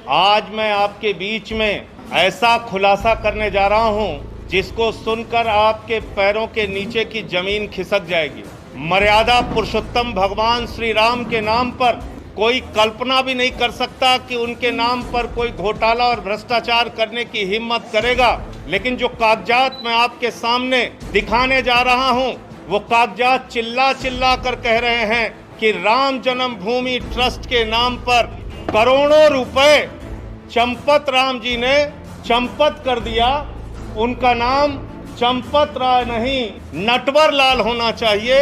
आज मैं आपके बीच में ऐसा खुलासा करने जा रहा हूं जिसको सुनकर आपके पैरों के नीचे की जमीन खिसक जाएगी। मर्यादा पुरुषोत्तम भगवान श्री राम के नाम पर कोई कल्पना भी नहीं कर सकता कि उनके नाम पर कोई घोटाला और भ्रष्टाचार करने की हिम्मत करेगा। लेकिन जो कागजात मैं आपके सामने दिखाने जा रहा हूं, वो कागजात चिल्ला चिल्ला कर कह रहे हैं कि राम जन्मभूमि ट्रस्ट के नाम पर करोड़ों रुपए चंपत राम जी ने चंपत कर दिया। उनका नाम चंपत राय नहीं, नटवर लाल होना चाहिए।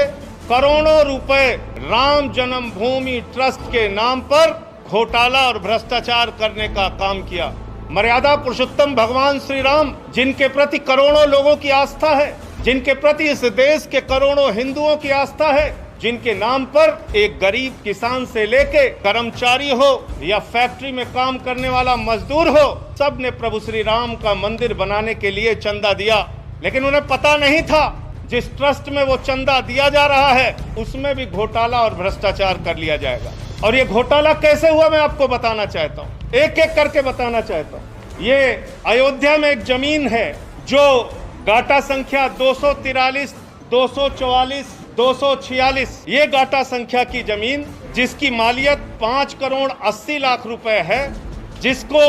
करोड़ों रुपए राम जन्मभूमि ट्रस्ट के नाम पर घोटाला और भ्रष्टाचार करने का काम किया। मर्यादा पुरुषोत्तम भगवान श्री राम, जिनके प्रति करोड़ों लोगों की आस्था है, जिनके प्रति इस देश के करोड़ों हिंदुओं की आस्था है, जिनके नाम पर एक गरीब किसान से लेके कर्मचारी हो या फैक्ट्री में काम करने वाला मजदूर हो, सब ने प्रभु श्री राम का मंदिर बनाने के लिए चंदा दिया। लेकिन उन्हें पता नहीं था जिस ट्रस्ट में वो चंदा दिया जा रहा है उसमें भी घोटाला और भ्रष्टाचार कर लिया जाएगा। और ये घोटाला कैसे हुआ मैं आपको बताना चाहता हूँ, एक एक करके बताना चाहता हूँ। ये अयोध्या में एक जमीन है जो गाटा संख्या 243, 244, 246, ये गाटा संख्या की जमीन जिसकी मालियत 5 करोड़ 80 लाख रुपए है, जिसको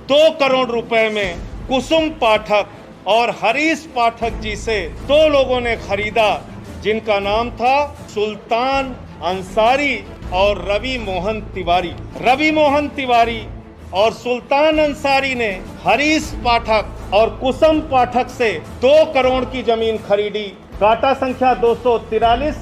2 करोड़ रुपए में कुसुम पाठक और हरीश पाठक जी से 2 लोगों ने खरीदा, जिनका नाम था सुल्तान अंसारी और रवि मोहन तिवारी। रवि मोहन तिवारी और सुल्तान अंसारी ने हरीश पाठक और कुसुम पाठक से 2 करोड़ की जमीन खरीदी। गाटा संख्या 243,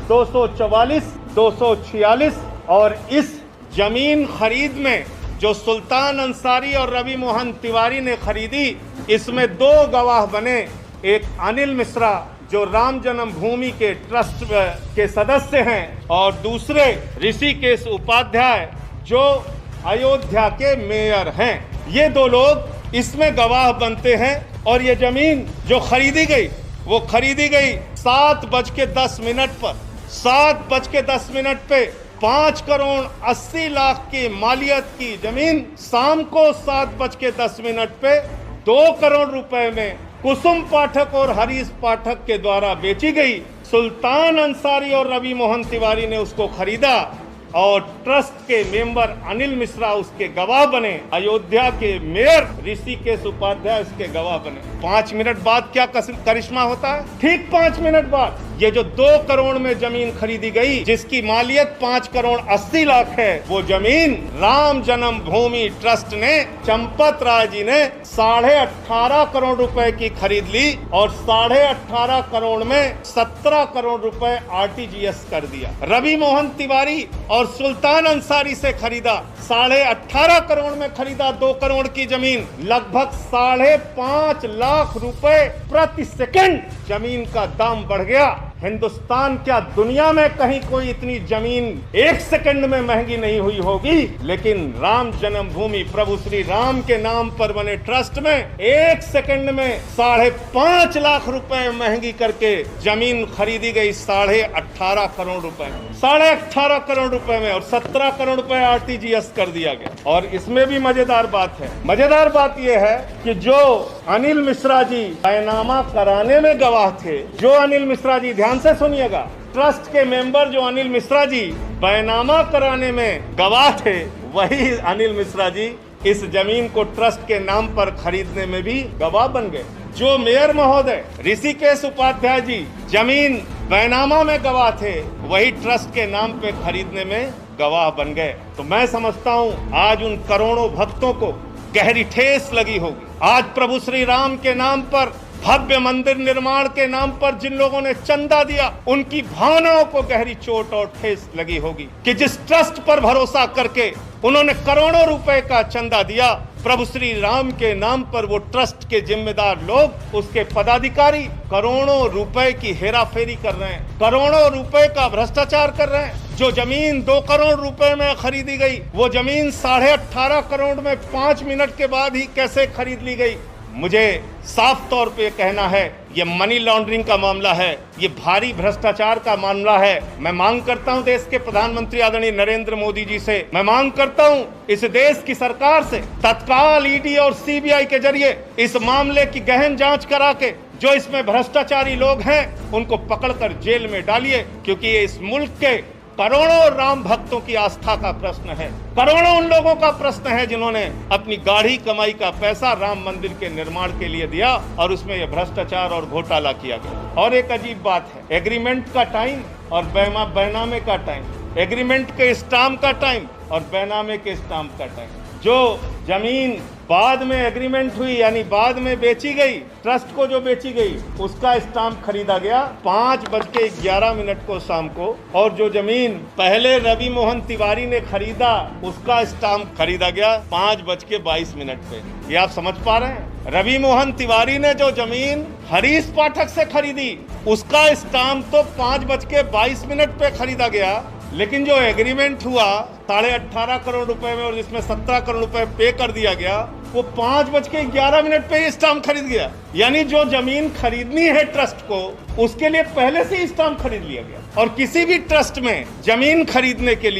244, 246 और इस जमीन खरीद में जो सुल्तान अंसारी और रवि मोहन तिवारी ने खरीदी, इसमें 2 गवाह बने। एक अनिल मिश्रा जो राम जन्मभूमि के ट्रस्ट के सदस्य हैं और दूसरे ऋषिकेश उपाध्याय जो अयोध्या के मेयर हैं। ये 2 लोग इसमें गवाह बनते हैं। और ये जमीन जो खरीदी गई वो खरीदी गई 7:10 पर। 7:10 पे 5 करोड़ 80 लाख की मालियत की जमीन शाम को 7:10 पे 2 करोड़ रुपए में कुसुम पाठक और हरीश पाठक के द्वारा बेची गई। सुल्तान अंसारी और रवि मोहन तिवारी ने उसको खरीदा और ट्रस्ट के मेंबर अनिल मिश्रा उसके गवाह बने। अयोध्या के मेयर ऋषिकेश उपाध्याय उसके गवाह बने। 5 मिनट बाद क्या करिश्मा होता है, ठीक 5 मिनट बाद ये जो 2 करोड़ में जमीन खरीदी गई जिसकी मालियत 5 करोड़ 80 लाख है, वो जमीन राम जन्मभूमि ट्रस्ट ने चंपत राय जी ने 18.5 करोड़ रुपए की खरीद ली और 18.5 करोड़ में 17 करोड़ रुपए RTGS कर दिया। रवि मोहन तिवारी और सुल्तान अंसारी से खरीदा 18.5 करोड़ में खरीदा 2 करोड़ की जमीन, लगभग 5.5 लाख रुपए प्रति सेकंड जमीन का दाम बढ़ गया। हिंदुस्तान क्या दुनिया में कहीं कोई इतनी जमीन 1 सेकंड में महंगी नहीं हुई होगी, लेकिन राम जन्मभूमि प्रभु श्री राम के नाम पर बने ट्रस्ट में 1 सेकंड में 5.5 लाख रुपए महंगी करके जमीन खरीदी गई 18.5 करोड़ रुपए में। 18.5 करोड़ रुपए में और 17 करोड़ रुपए RTGS कर दिया गया। और इसमें भी मजेदार बात है। मजेदार बात यह है कि जो अनिल मिश्रा जी बैनामा कराने में गवाह थे, जो अनिल मिश्रा जी, ध्यान से सुनिएगा, ट्रस्ट के मेंबर जो अनिल मिश्रा जी बैनामा कराने में गवाह थे, वही अनिल मिश्रा जी इस जमीन को ट्रस्ट के नाम पर खरीदने में भी गवाह बन गए। जो मेयर महोदय ऋषिकेश उपाध्याय जी जमीन बैनामा में गवाह थे, वही ट्रस्ट के नाम पे खरीदने में गवाह बन गए। तो मैं समझता हूँ आज उन करोड़ों भक्तों को गहरी ठेस लगी होगी। आज प्रभु श्री राम के नाम पर, भव्य मंदिर निर्माण के नाम पर जिन लोगों ने चंदा दिया, उनकी भावनाओं को गहरी चोट और ठेस लगी होगी कि जिस ट्रस्ट पर भरोसा करके उन्होंने करोड़ों रुपए का चंदा दिया, प्रभु श्री राम के नाम पर वो ट्रस्ट के जिम्मेदार लोग, उसके पदाधिकारी करोड़ों रुपए की हेराफेरी कर रहे हैं, करोड़ों रुपए का भ्रष्टाचार कर रहे हैं। जो जमीन 2 करोड़ रुपए में खरीदी गई, वो जमीन 18.5 करोड़ में 5 मिनट के बाद ही कैसे खरीद ली गई, मुझे साफ तौर पे कहना है, ये मनी लॉन्ड्रिंग का मामला है, ये भारी भ्रष्टाचार का मामला है। मैं मांग करता हूं देश के प्रधानमंत्री आदरणीय नरेंद्र मोदी जी से, मैं मांग करता हूं इस देश की सरकार से, तत्काल ईडी और सीबीआई के जरिए इस मामले की गहन जांच करा के जो इसमें भ्रष्टाचारी लोग हैं उनको पकड़कर जेल में डालिए, क्योंकि ये इस मुल्क के करोड़ों राम भक्तों की आस्था का प्रश्न है, करोड़ों उन लोगों का प्रश्न है जिन्होंने अपनी गाढ़ी कमाई का पैसा राम मंदिर के निर्माण के लिए दिया और उसमें यह भ्रष्टाचार और घोटाला किया गया। और एक अजीब बात है, एग्रीमेंट का टाइम और बैनामे का टाइम, एग्रीमेंट के स्टाम्प का टाइम और बैनामे के स्टाम्प का टाइम। जो जमीन बाद में एग्रीमेंट हुई यानी बाद में बेची गई, ट्रस्ट को जो बेची गई, उसका स्टाम्प खरीदा गया 5:11 को शाम को, और जो जमीन पहले रवि मोहन तिवारी ने खरीदा उसका स्टाम्प खरीदा गया 5:22 पे। ये आप समझ पा रहे हैं? रवि मोहन तिवारी ने जो जमीन हरीश पाठक से खरीदी उसका स्टाम्प तो 5:22 पे खरीदा गया, लेकिन जो एग्रीमेंट हुआ 18.5 करोड़ रुपए में और जिसमें 17 करोड़ रुपए पे कर दिया गया, वो 5:11 पे स्टाम्प खरीद गया। यानी जो जमीन खरीदनी है ट्रस्ट को, उसके लिए पहले से ही स्टाम्प खरीद लिया गया। और किसी भी ट्रस्ट में जमीन खरीदने के लिए